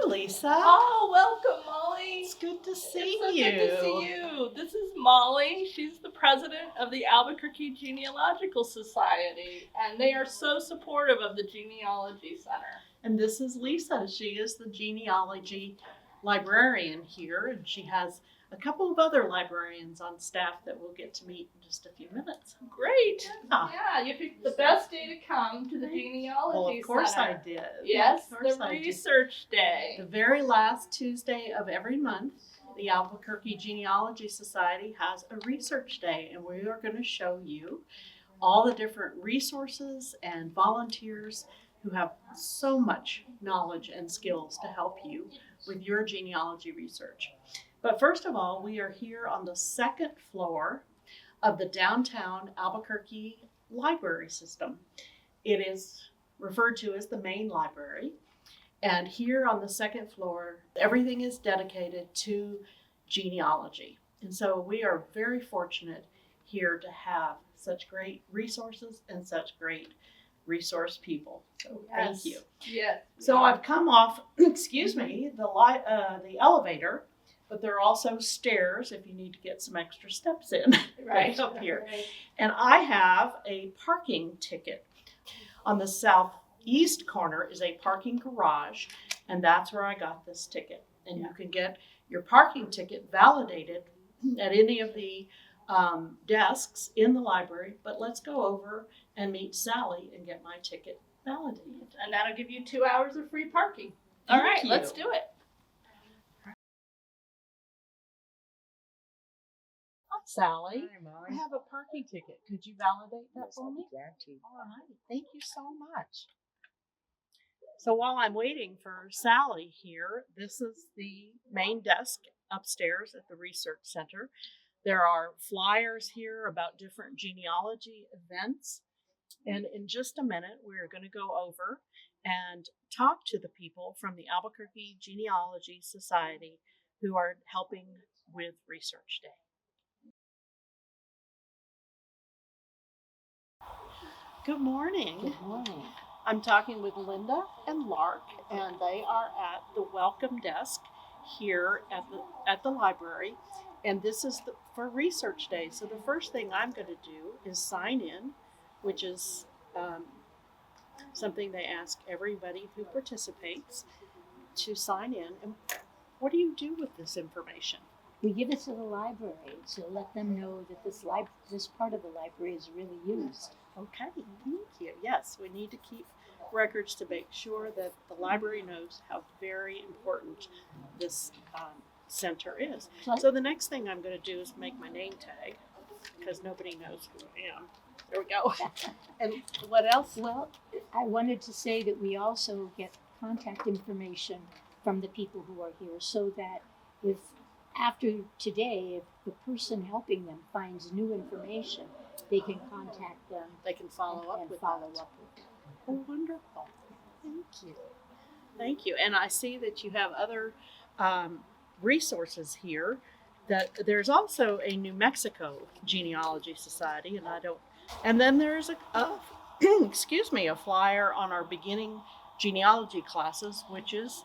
Lisa. Oh, welcome, Molly. It's good to see It's so you. good to see you. This is Molly. She's the president of the Albuquerque Genealogical Society, and they are so supportive of the Genealogy Center. And this is Lisa. She is the genealogy librarian here, and she has a couple of other librarians on staff that we'll get to meet in just a few minutes. Great. Yeah. Yeah, you picked the best day to come to the Genealogy Center. Well, of course I did. Yes, of course the I did. research day. The very last Tuesday of every month, the Albuquerque Genealogy Society has a research day, and we are going to show you all the different resources and volunteers who have so much knowledge and skills to help you with your genealogy research. But first of all, we are here on the second floor of the downtown Albuquerque library system. It is referred to as the main library. And here on the second floor, everything is dedicated to genealogy. And so we are very fortunate here to have such great resources and such great resource people. So thank you. Yes. So I've come off, the elevator, but there are also stairs if you need to get some extra steps in right up here. Right. And I have a parking ticket. On the southeast corner is a parking garage, and that's where I got this ticket. And you can get your parking ticket validated at any of the desks in the library, but let's go over and meet Sally and get my ticket validated. And that'll give you 2 hours of free parking. All right, you. let's do it. Hi, Sally. Hi, Molly. I have a parking ticket. Could you validate that Yes, for I'll be me? glad to. All right. Thank you so much. So while I'm waiting for Sally here, this is the main desk upstairs at the research center. There are flyers here about different genealogy events. And in just a minute, we're going to go over and talk to the people from the Albuquerque Genealogy Society who are helping with Research Day. Good morning. Good morning. I'm talking with Linda and Lark, and they are at the welcome desk here at the library. And this is for Research Day. So the first thing I'm going to do is sign in, which is something they ask everybody who participates to sign in. And what do you do with this information? We give it to the library to let them know that this part of the library is really used. Okay, thank you. Yes, we need to keep records to make sure that the library knows how very important this center is. So the next thing I'm going to do is make my name tag because nobody knows who I am. There we go. And what else? Well, I wanted to say that we also get contact information from the people who are here so that if after today, if the person helping them finds new information, they can contact them. They can follow up with them. Oh, wonderful. Thank you. Thank you. And I see that you have other resources here. That there's also a New Mexico Genealogy Society, and then there's a flyer on our beginning genealogy classes, which is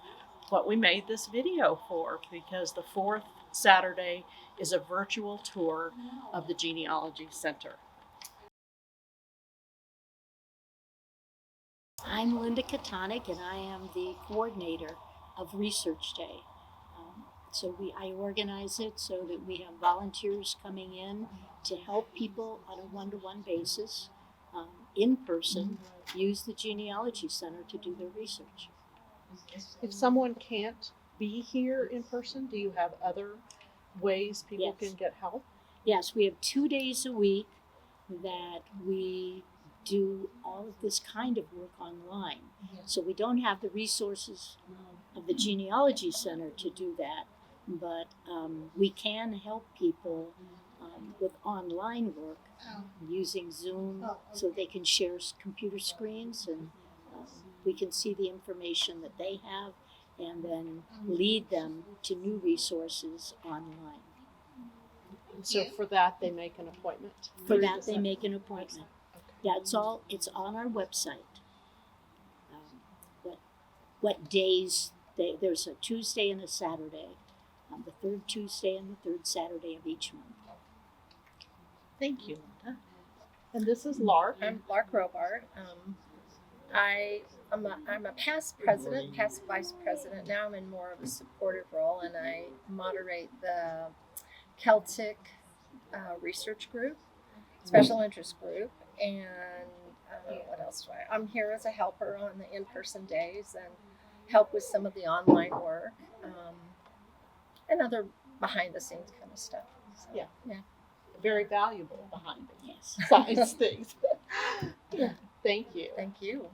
what we made this video for, because the fourth Saturday is a virtual tour of the Genealogy Center. I'm Linda Katonik, and I am the coordinator of Research Day. I organize it so that we have volunteers coming in to help people on a one-to-one basis, in person, use the Genealogy Center to do their research. If someone can't be here in person, do you have other ways people can get help? Yes, we have 2 days a week that we do all of this kind of work online. So we don't have the resources of the Genealogy Center to do that, but we can help people with online work using Zoom so they can share computer screens and we can see the information that they have and then lead them to new resources online. So for that, they make an appointment? For that, they make an appointment. Yeah, it's on our website. What days There's a Tuesday and a Saturday, on the third Tuesday and the third Saturday of each month. Thank you, Linda. And this is Lark. I'm Lark Robart. I'm a past president, past vice president. Now I'm in more of a supportive role, and I moderate the Celtic research group, special interest group, and what else do I'm here as a helper on the in-person days and help with some of the online work and other behind-the-scenes kind of stuff. So, Yeah. yeah. Very valuable behind the Yes. science things. Thank you. Thank you.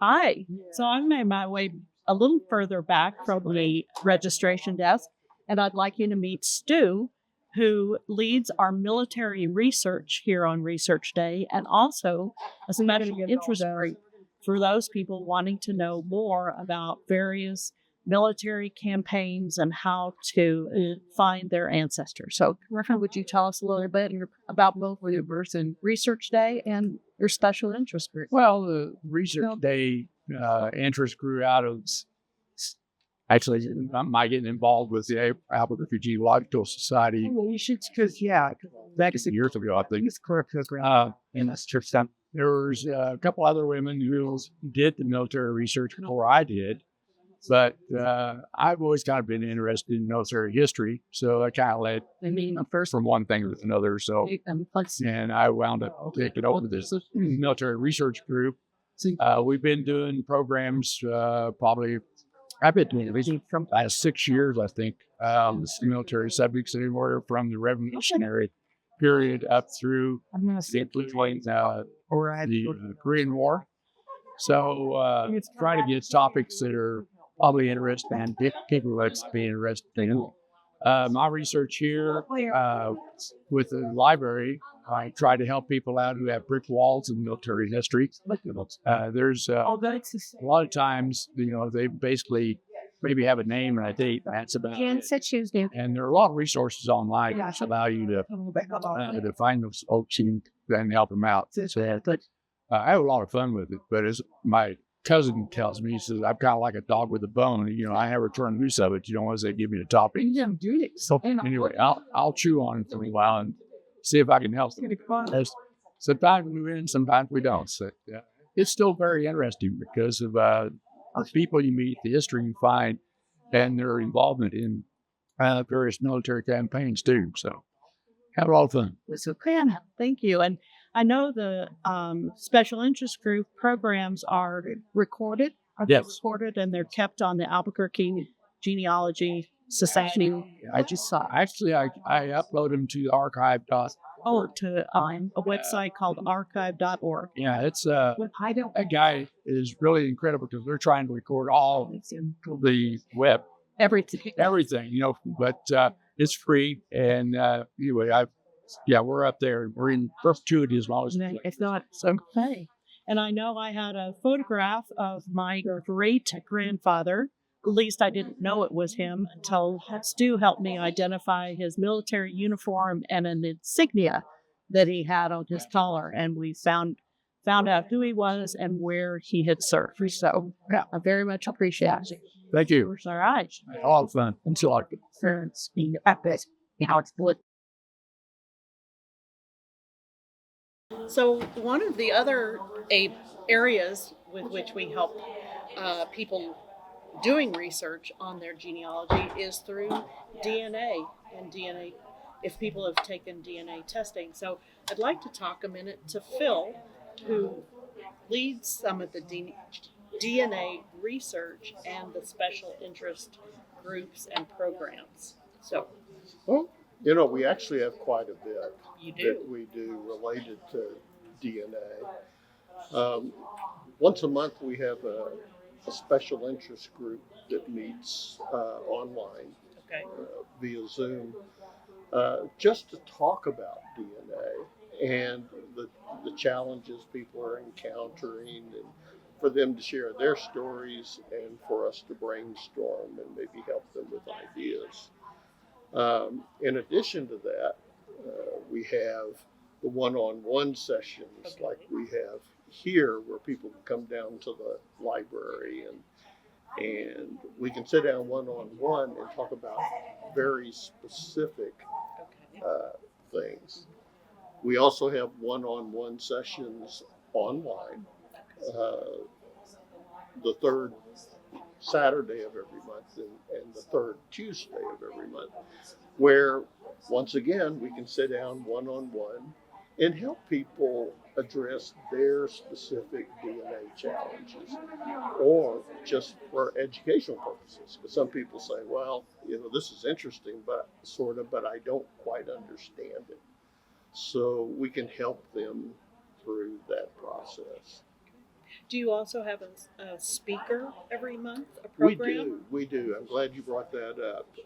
Hi. So I made my way a little further back from the registration desk, and I'd like you to meet Stu, who leads our military research here on Research Day, and also a special interest group for those people wanting to know more about various military campaigns and how to find their ancestors. So, Griffin, would you tell us a little bit about both your birth and Research Day and your special interest group? Well, the Research Day interest grew out of actually my getting involved with the Albuquerque Genealogical Society. Well, you should, because Back years ago, I think. it's correct. And that's church time. There was a couple other women who did the military research before I did, but I've always kind of been interested in military history, so I kind of led from one thing to another. So, and I wound up taking over this military research group. We've been doing programs probably. I've been doing it from 6 years, I think. Military subjects anywhere from the Revolutionary period up through the Korean War. So it's trying to get topics that are probably interesting and people that's being interested in. My research here with the library, I try to help people out who have brick walls in military history. There's a lot of times, they basically maybe have a name and a date. That's about it. And there are a lot of resources online that allow you to find those folks and help them out. I have a lot of fun with it, but as my cousin tells me, he says, I'm kind of like a dog with a bone. I never turn loose of it, as they give me the topic. So anyway, I'll chew on it for a while and see if I can help them. Sometimes we win, sometimes we don't. So it's still very interesting because of the people you meet, the history you find, and their involvement in various military campaigns too. So have a lot of fun. Thank you. And I know the special interest group programs are recorded. Yes. Recorded, and they're kept on the Albuquerque Genealogy Society. I just saw. Actually, I upload them to archive. To a website called archive.org. Yeah, it's that guy is really incredible because they're trying to record all the web, everything, but it's free. And anyway, we're up there. We're in perpetuity as long as it's not so okay. And I know I had a photograph of my great grandfather. At least I didn't know it was him until Stu helped me identify his military uniform and an insignia that he had on his collar. And we found out who he was and where he had served. So I very much appreciate it. Thank you. All right. All fun until I get Parents being epic. How it's split. So one of the other areas with which we help people doing research on their genealogy is through DNA and DNA, if people have taken DNA testing. So I'd like to talk a minute to Phil, who leads some of the DNA research and the special interest groups and programs. So, well, we actually have quite a bit that we do related to DNA. Once a month, we have a special interest group that meets online via Zoom just to talk about DNA and the challenges people are encountering, and for them to share their stories and for us to brainstorm and maybe help them with ideas. In addition to that, we have the one-on-one sessions like we have here where people can come down to the library and we can sit down one-on-one and talk about very specific things. We also have one-on-one sessions online, the third Saturday of every month and the third Tuesday of every month, where once again we can sit down one-on-one and help people address their specific DNA challenges, or just for educational purposes. Because some people say, well, this is interesting, but I don't quite understand it. So we can help them through that process. Do you also have a speaker every month, a program? We do. I'm glad you brought that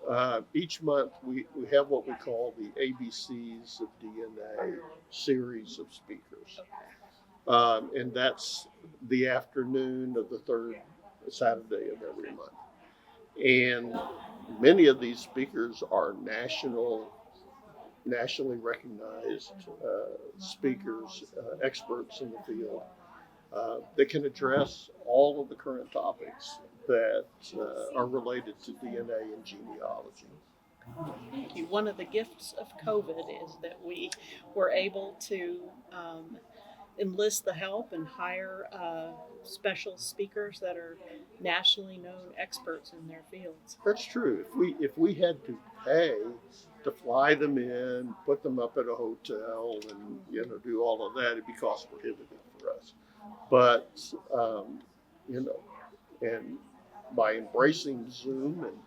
up. Each month we have what we call the ABCs of DNA series of speakers. And that's the afternoon of the third Saturday of every month. And many of these speakers are nationally recognized speakers, experts in the field. That can address all of the current topics that are related to DNA and genealogy. Thank you. One of the gifts of COVID is that we were able to enlist the help and hire special speakers that are nationally known experts in their fields. That's true. If we had to pay to fly them in, put them up at a hotel, and do all of that, it'd be cost prohibitive for us. But and by embracing Zoom, and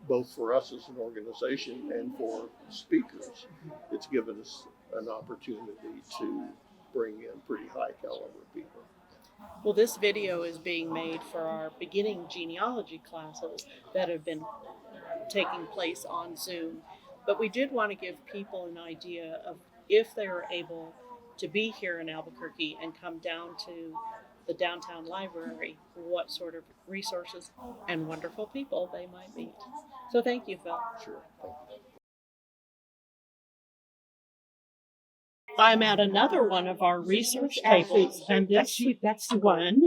both for us as an organization and for speakers, it's given us an opportunity to bring in pretty high caliber people. Well, this video is being made for our beginning genealogy classes that have been taking place on Zoom. But we did want to give people an idea of, if they are able to be here in Albuquerque and come down to the downtown library, what sort of resources and wonderful people they might meet. So thank you, Phil. Sure. Thank you. I'm at another one of our research tables, and that's the one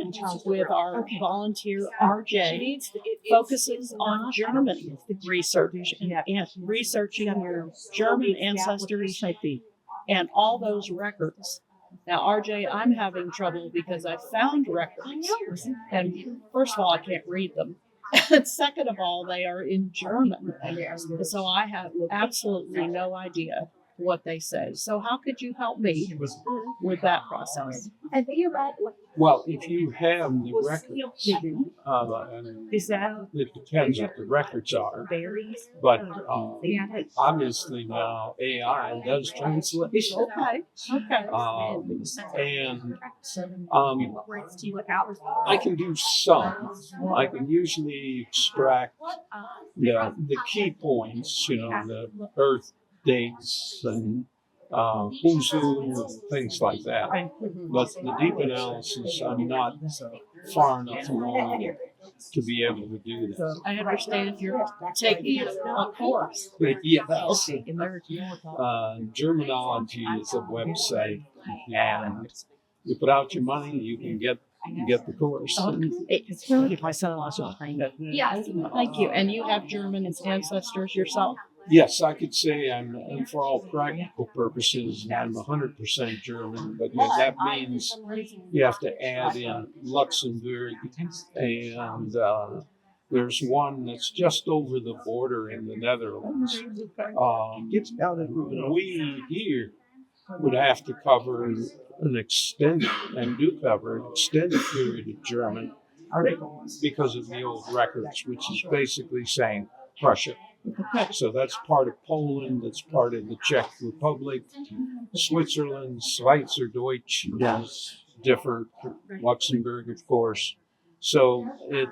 with our volunteer RJ, focuses on German research and researching your German ancestors and all those records. Now, RJ, I'm having trouble because I found records, and first of all, I can't read them. And second of all, they are in German, so I have absolutely no idea what they say. So how could you help me with that process? Well, if you have the records, it depends what the records are. But obviously now AI does translation. Okay. I can do some. I can usually extract the key points, the birth dates and and things like that. But the deep analysis, I'm not far enough along to be able to do that. I understand you're taking a course. But yes, Germanology is a website, and you put out your money, you can get the course. Yes, thank you. And you have German ancestors yourself? Yes, I could say I'm for all practical purposes, I'm 100% German, but that means you have to add in Luxembourg, and there's one that's just over the border in the Netherlands. We here would have to cover an extended period of German because of the old records, which is basically saying Prussia. So that's part of Poland, that's part of the Czech Republic, Switzerland, Schweizerdeutsch is different, Luxembourg, of course. So it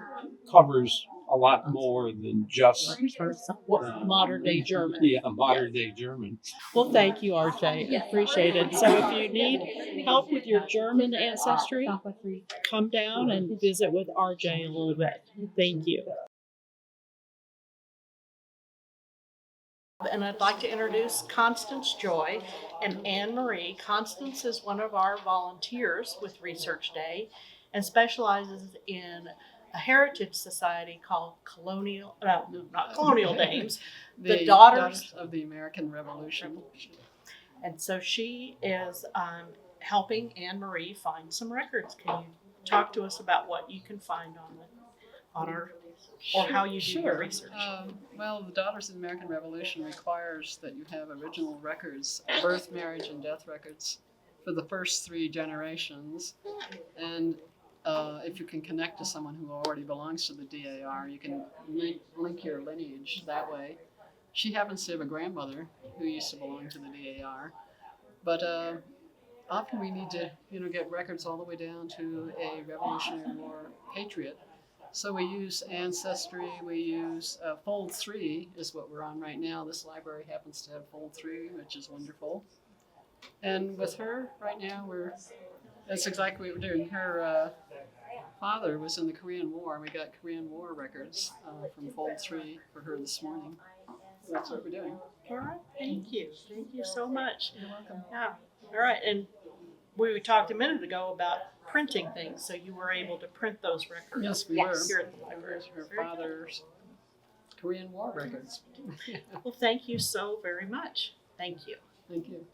covers a lot more than just modern day German. Yeah, modern day German. Well, thank you, RJ. Appreciate it. So if you need help with your German ancestry, come down and visit with RJ a little bit. Thank you. And I'd like to introduce Constance Joy and Anne Marie. Constance is one of our volunteers with Research Day and specializes in a heritage society called not Colonial Dames, the Daughters of the American Revolution. And so she is helping Anne Marie find some records. Can you talk to us about what you can find on our, or how you do your research? Well, the Daughters of the American Revolution requires that you have original records, birth, marriage, and death records for the first 3 generations. And if you can connect to someone who already belongs to the DAR, you can link your lineage that way. She happens to have a grandmother who used to belong to the DAR, but often we need to, get records all the way down to a Revolutionary War patriot. So we use Ancestry, we use Fold 3 is what we're on right now. This library happens to have Fold 3, which is wonderful. And with her right now, that's exactly what we're doing. Her father was in the Korean War, and we got Korean War records from Fold 3 for her this morning. So that's what we're doing. All right, thank you. Thank you so much. You're welcome. Yeah, all right, and we talked a minute ago about printing things, so you were able to print those records. Yes, we were. Here at the library. Her father's Korean War records. Well, thank you so very much. Thank you. Thank you.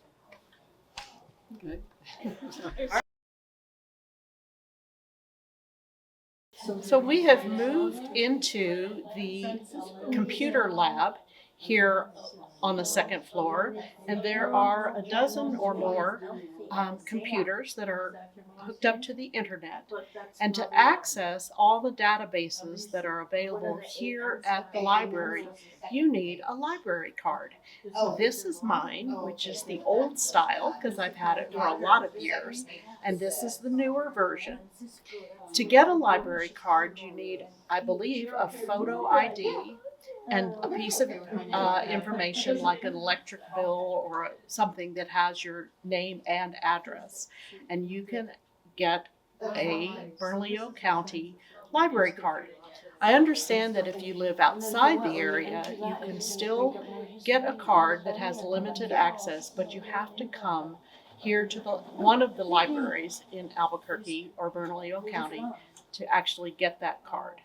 Okay. So we have moved into the computer lab here on the second floor, and there are a dozen or more computers that are hooked up to the internet. And to access all the databases that are available here at the library, you need a library card. This is mine, which is the old style because I've had it for a lot of years, and this is the newer version. To get a library card, you need, I believe, a photo ID and a piece of information like an electric bill or something that has your name and address. And you can get a Bernalillo County library card. I understand that if you live outside the area, you can still get a card that has limited access, but you have to come here to one of the libraries in Albuquerque or Bernalillo County to actually get that card.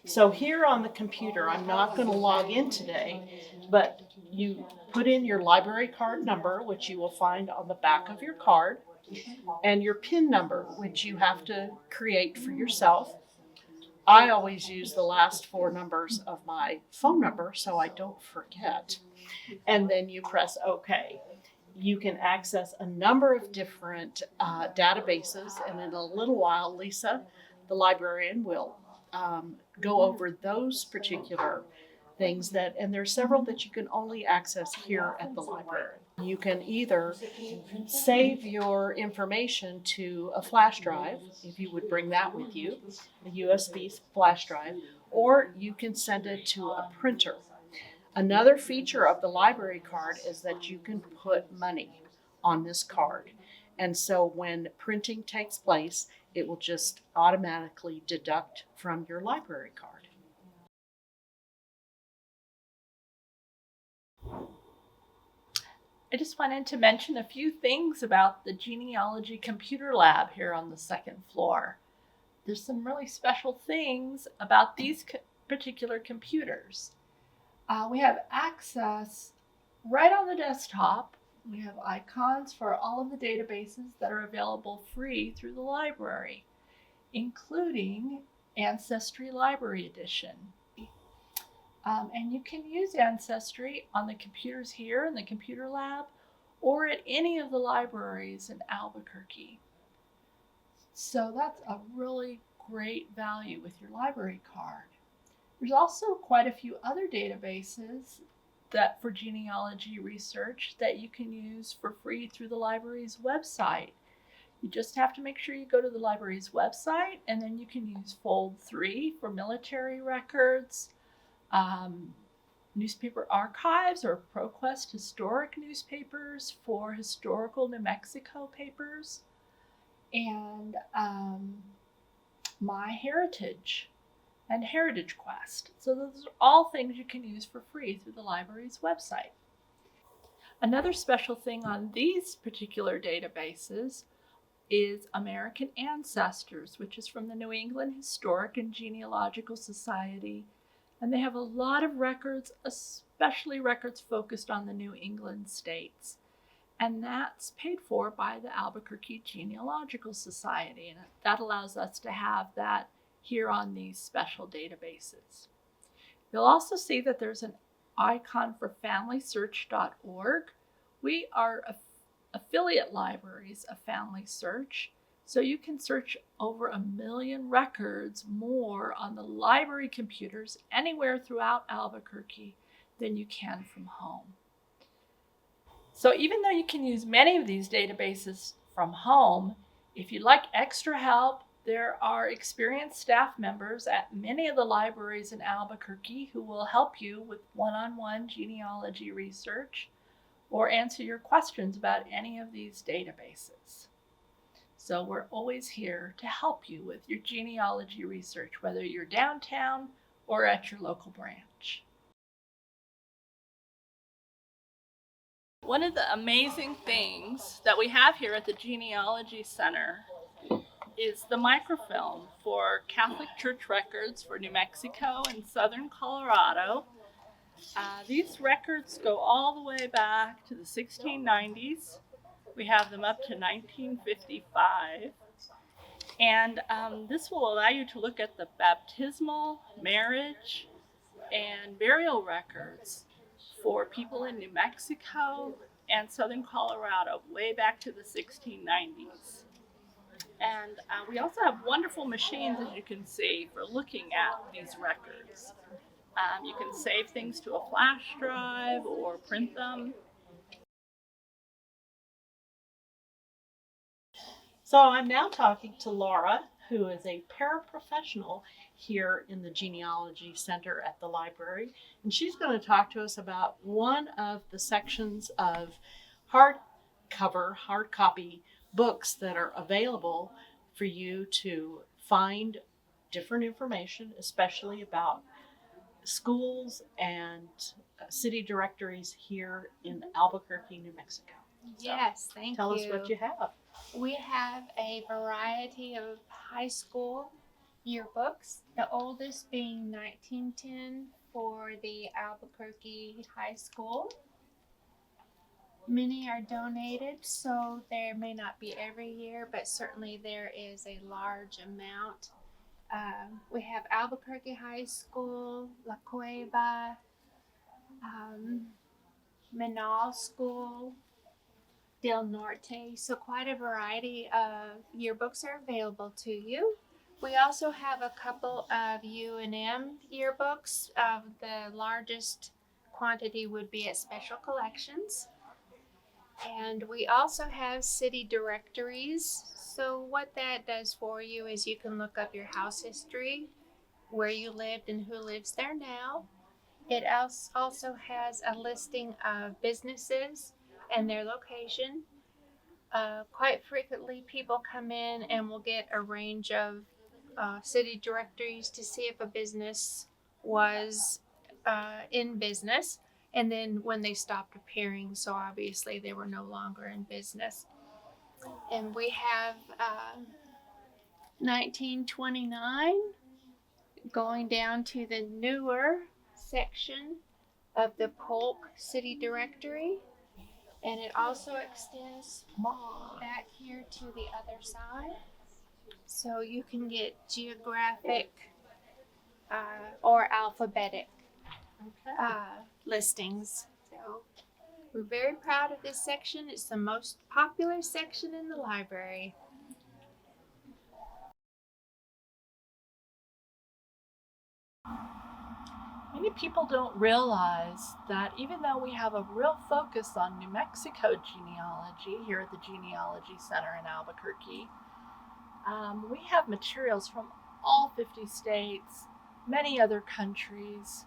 So here on the computer, I'm not going to log in today, but you put in your library card number, which you will find on the back of your card, and your PIN number, which you have to create for yourself. I always use the last 4 numbers of my phone number so I don't forget. And then you press OK. You can access a number of different databases, and in a little while, Lisa, the librarian, will go over those particular things and there are several that you can only access here at the library. You can either save your information to a flash drive, if you would bring that with you, a USB flash drive, or you can send it to a printer. Another feature of the library card is that you can put money on this card. And so when printing takes place, it will just automatically deduct from your library card. I just wanted to mention a few things about the Genealogy Computer Lab here on the second floor. There's some really special things about these particular computers. We have access right on the desktop. We have icons for all of the databases that are available free through the library, including Ancestry Library Edition. And you can use Ancestry on the computers here in the computer lab or at any of the libraries in Albuquerque. So that's a really great value with your library card. There's also quite a few other databases that for genealogy research that you can use for free through the library's website. You just have to make sure you go to the library's website, and then you can use Fold 3 for military records, newspaper archives or ProQuest historic newspapers for historical New Mexico papers, and MyHeritage. and Heritage Quest. So those are all things you can use for free through the library's website. Another special thing on these particular databases is American Ancestors, which is from the New England Historic and Genealogical Society. And they have a lot of records, especially records focused on the New England states. And that's paid for by the Albuquerque Genealogical Society. And that allows us to have that here on these special databases. You'll also see that there's an icon for FamilySearch.org. We are affiliate libraries of Family Search, so you can search over 1 million records more on the library computers anywhere throughout Albuquerque than you can from home. So even though you can use many of these databases from home, if you'd like extra help, there are experienced staff members at many of the libraries in Albuquerque who will help you with one-on-one genealogy research or answer your questions about any of these databases. So we're always here to help you with your genealogy research, whether you're downtown or at your local branch. One of the amazing things that we have here at the Genealogy Center is the microfilm for Catholic Church records for New Mexico and southern Colorado. These records go all the way back to the 1690s. We have them up to 1955. And this will allow you to look at the baptismal, marriage, and burial records for people in New Mexico and southern Colorado way back to the 1690s. And we also have wonderful machines, as you can see, for looking at these records. You can save things to a flash drive or print them. So I'm now talking to Laura, who is a paraprofessional here in the Genealogy Center at the library. And she's going to talk to us about one of the sections of hard copy books that are available for you to find different information, especially about schools and city directories here in Albuquerque, New Mexico. Yes, thank you. Tell us what you have. We have a variety of high school yearbooks, the oldest being 1910 for the Albuquerque High School. Many are donated, so there may not be every year, but certainly there is a large amount. We have Albuquerque High School, La Cueva, Menal School, Del Norte, so quite a variety of yearbooks are available to you. We also have a couple of U&M yearbooks. The largest quantity would be at Special Collections. And we also have city directories. So what that does for you is you can look up your house history, where you lived and who lives there now. It also has a listing of businesses and their location. Quite frequently, people come in and will get a range of city directories to see if a business was in business, and then when they stopped appearing, so obviously they were no longer in business. And we have 1929 going down to the newer section of the Polk City Directory. And it also extends back here to the other side. So you can get geographic or alphabetic listings. So we're very proud of this section. It's the most popular section in the library. Many people don't realize that even though we have a real focus on New Mexico genealogy here at the Genealogy Center in Albuquerque, we have materials from all 50 states, many other countries,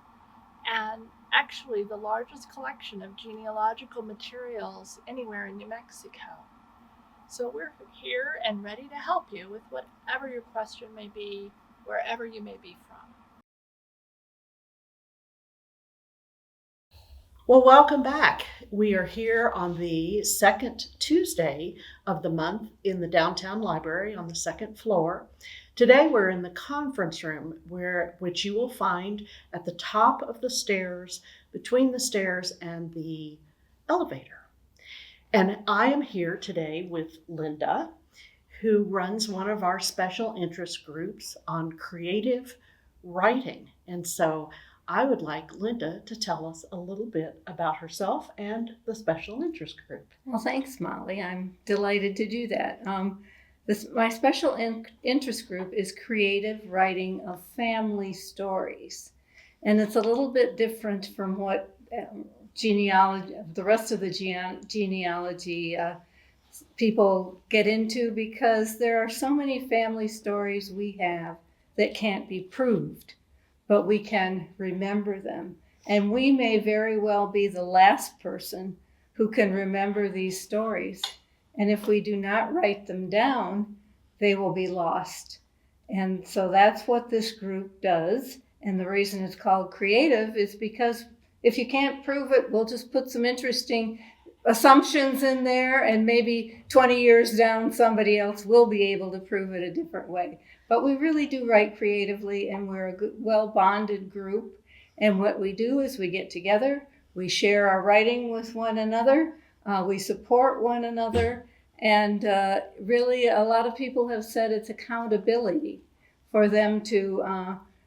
and actually the largest collection of genealogical materials anywhere in New Mexico. So we're here and ready to help you with whatever your question may be, wherever you may be from. Well, welcome back. We are here on the second Tuesday of the month in the downtown library on the second floor. Today we're in the conference room which you will find at the top of the stairs, between the stairs and the elevator. And I am here today with Linda, who runs one of our special interest groups on creative writing. And so I would like Linda to tell us a little bit about herself and the special interest group. Well, thanks, Molly. I'm delighted to do that. My special interest group is creative writing of family stories. And it's a little bit different from what genealogy, the rest of the genealogy people get into, because there are so many family stories we have that can't be proved, but we can remember them. And we may very well be the last person who can remember these stories. And if we do not write them down, they will be lost. And so that's what this group does. And the reason it's called creative is because if you can't prove it, we'll just put some interesting assumptions in there, and maybe 20 years down, somebody else will be able to prove it a different way. But we really do write creatively, and we're a good, well-bonded group. And what we do is we get together, we share our writing with one another, we support one another, and really a lot of people have said it's accountability for them to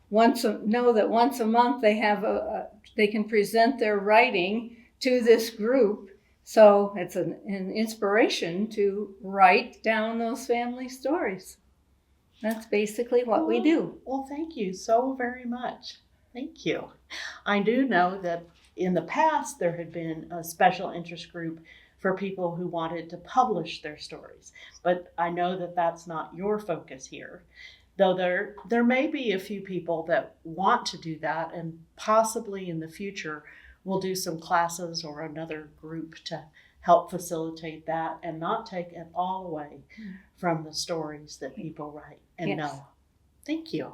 know that once a month they can present their writing to this group. So it's an inspiration to write down those family stories. That's basically what we do. Well, thank you so very much. Thank you. I do know that in the past there had been a special interest group for people who wanted to publish their stories, but I know that that's not your focus here. Though there may be a few people that want to do that, and possibly in the future we'll do some classes or another group to help facilitate that and not take it all away from the stories that people write and know. Thank you.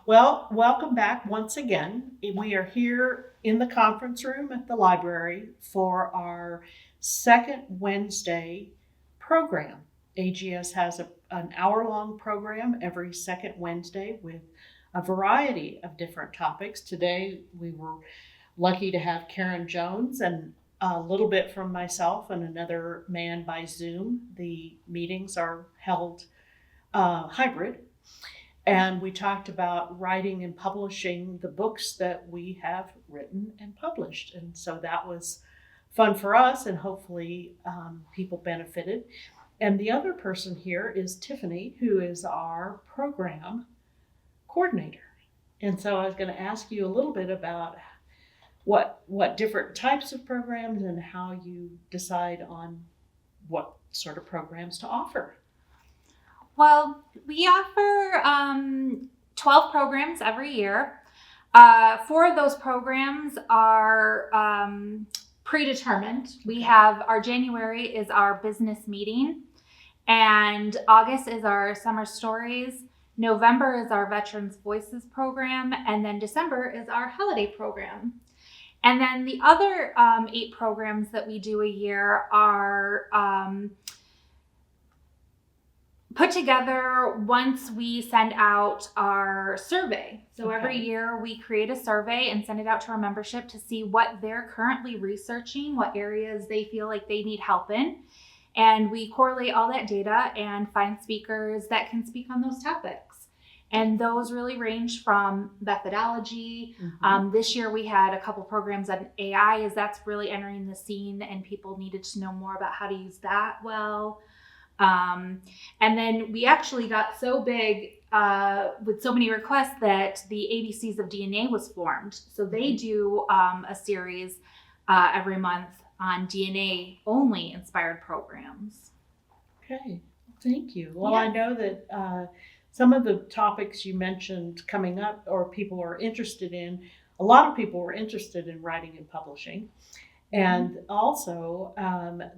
Well, welcome back once again. We are here in the conference room at the library for our second Wednesday program. AGS has an hour-long program every second Wednesday with a variety of different topics. Today we were lucky to have Karen Jones and a little bit from myself and another man by Zoom. The meetings are held hybrid. And we talked about writing and publishing the books that we have written and published. And so that was fun for us, and hopefully people benefited. And the other person here is Tiffany, who is our program coordinator. And so I was going to ask you a little bit about what different types of programs and how you decide on what sort of programs to offer. Well, we offer 12 programs every year. 4 of those programs are predetermined. We have our January is our business meeting, and August is our summer stories. November is our Veterans Voices program, and then December is our holiday program. And then the other 8 programs that we do a year are put together once we send out our survey. So every year we create a survey and send it out to our membership to see what they're currently researching, what areas they feel like they need help in. And we correlate all that data and find speakers that can speak on those topics. And those really range from methodology. This year we had a couple programs on AI, as that's really entering the scene and people needed to know more about how to use that well. And then we actually got so big with so many requests that the ABCs of DNA was formed. So they do a series every month on DNA only inspired programs. Okay, thank you. Well, I know that some of the topics you mentioned coming up or people are interested in, a lot of people were interested in writing and publishing. And also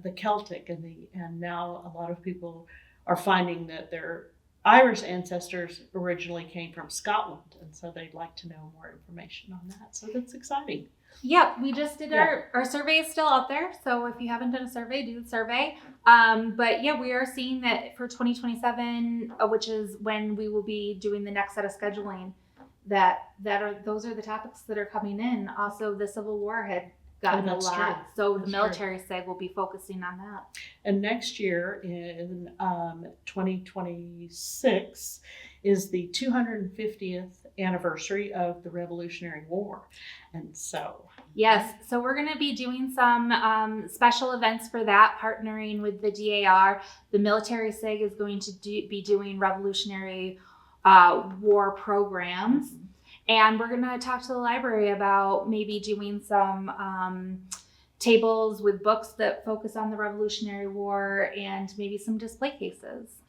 the Celtic and now a lot of people are finding that they're Irish ancestors originally came from Scotland, and so they'd like to know more information on that. So that's exciting. Yep, we just did our survey is still out there. So if you haven't done a survey, do the survey. But yeah, we are seeing that for 2027, which is when we will be doing the next set of scheduling, those are the topics that are coming in. Also, the Civil War had gotten a lot, true. so the That's military seg will be focusing on that. And next year in 2026 is the 250th anniversary of the Revolutionary War. And so, Yes, so we're going to be doing some special events for that, partnering with the DAR. The military SIG is going to be doing Revolutionary War programs. And we're going to talk to the library about maybe doing some tables with books that focus on the Revolutionary War and maybe some display cases.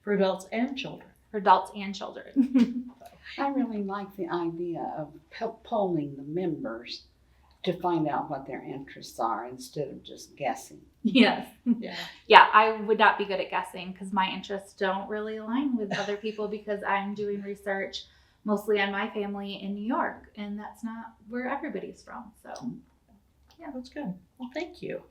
for adults and children. For adults and children. I really like the idea of polling the members to find out what their interests are instead of just guessing. Yes. Yeah. Yeah, I would not be good at guessing because my interests don't really align with other people because I'm doing research mostly on my family in New York, and that's not where everybody's from. So, Yeah, that's good. Well, thank you.